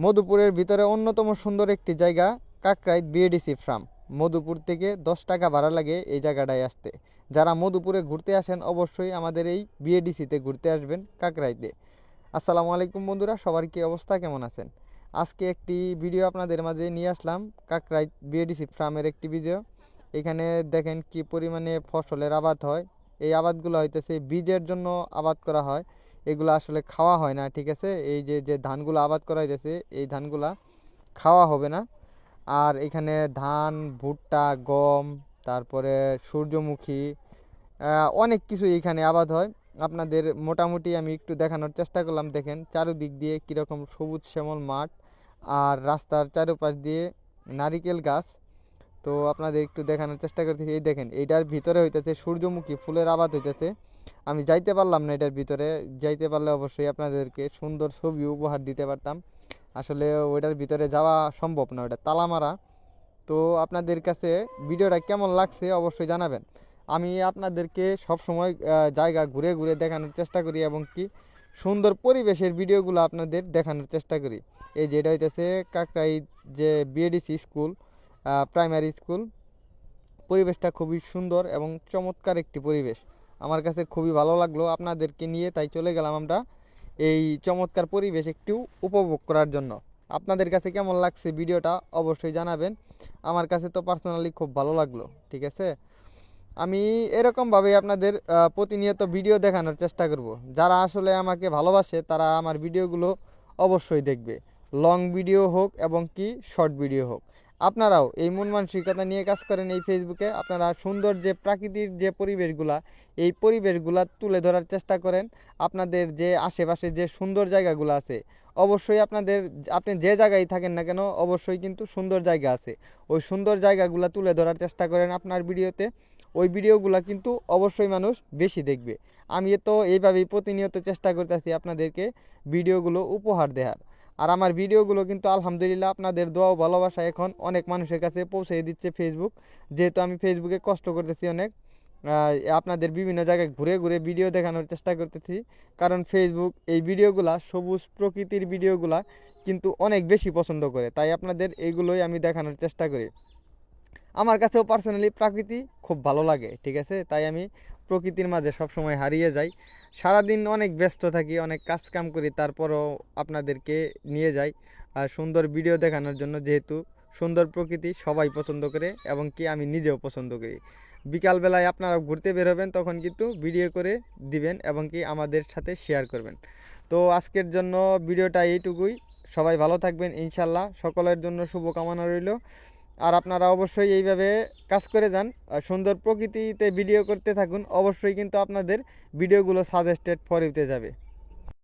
মধুপুরের ভিতরে অন্যতম সুন্দর একটি জায়গা কাকরাইল বিএডিসি ফার্ম। মধুপুর থেকে 10 টাকা ভাড়া লাগে এই জায়গাটায় আসতে। যারা মধুপুরে ঘুরতে আসেন অবশ্যই আমাদের এই বিএডিসিতে ঘুরতে আসবেন কাকরাইলে। আসসালামু আলাইকুম বন্ধুরা, সবার কি অবস্থা, কেমন আছেন? আজকে একটি ভিডিও আপনাদের মাঝে নিয়ে আসলাম, কাকরাইল বিএডিসি ফার্মের একটি ভিডিও। এখানে দেখেন কি পরিমাণে ফসলের আবাদ হয়। এই আবাদগুলো হইতেছে বীজের জন্য আবাদ করা হয়, এগুলো আসলে খাওয়া হয় না, ঠিক আছে? এই যে যে ধানগুলো আবাদ করা হইতেছে এই ধানগুলা খাওয়া হবে না। আর এখানে ধান, ভুট্টা, গম, তারপরে সূর্যমুখী, অনেক কিছু এখানে আবাদ হয়। আপনাদের মোটামুটি আমি একটু দেখানোর চেষ্টা করলাম। দেখেন চারিদিক দিয়ে কীরকম সবুজ শ্যামল মাঠ, আর রাস্তার চারপাশ দিয়ে নারিকেল গাছ। তো আপনাদের একটু দেখানোর চেষ্টা করতেছি। এই দেখেন এইটার ভিতরে হইতেছে সূর্যমুখী ফুলের আবাদ হইতেছে। আমি যাইতে পারলাম না এটার ভিতরে, যাইতে পারলে অবশ্যই আপনাদেরকে সুন্দর ছবি উপহার দিতে পারতাম। আসলে ওইটার ভিতরে যাওয়া সম্ভব না, ওটা তালা মারা। তো আপনাদের কাছে ভিডিওটা কেমন লাগছে অবশ্যই জানাবেন। আমি আপনাদেরকে সবসময় জায়গা ঘুরে ঘুরে দেখানোর চেষ্টা করি, এবং কি সুন্দর পরিবেশের ভিডিওগুলো আপনাদের দেখানোর চেষ্টা করি। এই যে এটা হইতেছে কাকরাইল যে বিএডিসি স্কুল, প্রাইমারি স্কুল। পরিবেশটা খুবই সুন্দর এবং চমৎকার একটি পরিবেশ, আমার কাছে খুবই ভালো লাগলো। আপনাদেরকে নিয়ে তাই চলে গেলাম আমরা এই চমৎকার পরিবেশ একটু উপভোগ করার জন্য। আপনাদের কাছে কেমন লাগছে ভিডিওটা অবশ্যই জানাবেন। আমার কাছে তো পার্সোনালি খুব ভালো লাগলো, ঠিক আছে? আমি এরকমভাবে আপনাদের প্রতিনিয়ত ভিডিও দেখানোর চেষ্টা করব। যারা আসলে আমাকে ভালোবাসে তারা আমার ভিডিওগুলো অবশ্যই দেখবে, লং ভিডিও হোক এবং কি শর্ট ভিডিও হোক। আপনারাও এই মন মানসিকতা নিয়ে কাজ করেন এই ফেসবুকে। আপনারা সুন্দর যে প্রাকৃতিক যে পরিবেশগুলা, এই পরিবেশগুলা তুলে ধরার চেষ্টা করেন। আপনাদের যে আশেপাশে যে সুন্দর জায়গাগুলো আছে, অবশ্যই আপনি যে জায়গায় থাকেন না কেন অবশ্যই কিন্তু সুন্দর জায়গা আছে, ওই সুন্দর জায়গাগুলো তুলে ধরার চেষ্টা করেন আপনার ভিডিওতে। ওই ভিডিওগুলো কিন্তু অবশ্যই মানুষ বেশি দেখবে। আমি তো এইভাবেই প্রতিনিয়ত চেষ্টা করতেছি আপনাদেরকে ভিডিওগুলো উপহার দেওয়ার। আর আমার ভিডিওগুলো কিন্তু আলহামদুলিল্লাহ আপনাদের দোয়া ও ভালোবাসা এখন অনেক মানুষের কাছে পৌঁছে দিচ্ছে ফেসবুক। যেহেতু আমি ফেসবুকে কষ্ট করতেছি অনেক, আপনাদের বিভিন্ন জায়গায় ঘুরে ঘুরে ভিডিও দেখানোর চেষ্টা করতেছি। কারণ ফেসবুক এই ভিডিওগুলা, সবুজ প্রকৃতির ভিডিওগুলা কিন্তু অনেক বেশি পছন্দ করে, তাই আপনাদের এইগুলোই আমি দেখানোর চেষ্টা করি। আমার কাছেও পার্সোনালি প্রকৃতি খুব ভালো লাগে, ঠিক আছে? তাই আমি প্রকৃতির মাঝে সবসময় হারিয়ে যাই। সারাদিন অনেক ব্যস্ত থাকি, অনেক কাজ কাম করি, তারপরও আপনাদেরকে নিয়ে যাই সুন্দর ভিডিও দেখানোর জন্য। যেহেতু সুন্দর প্রকৃতি সবাই পছন্দ করে, এবং কি আমি নিজেও পছন্দ করি। বিকালবেলায় আপনারা ঘুরতে বের হবেন তখন কিন্তু ভিডিও করে দিবেন, এবং কি আমাদের সাথে শেয়ার করবেন। তো আজকের জন্য ভিডিওটা এইটুকুই। সবাই ভালো থাকবেন ইনশাল্লাহ, সকলের জন্য শুভকামনা রইল। আর আপনারা অবশ্যই এইভাবে কাজ করে যান, সুন্দর প্রকৃতিতে ভিডিও করতে থাকুন, অবশ্যই কিন্তু আপনাদের ভিডিওগুলো সাজেস্টেড ফর ইউতে যাবে।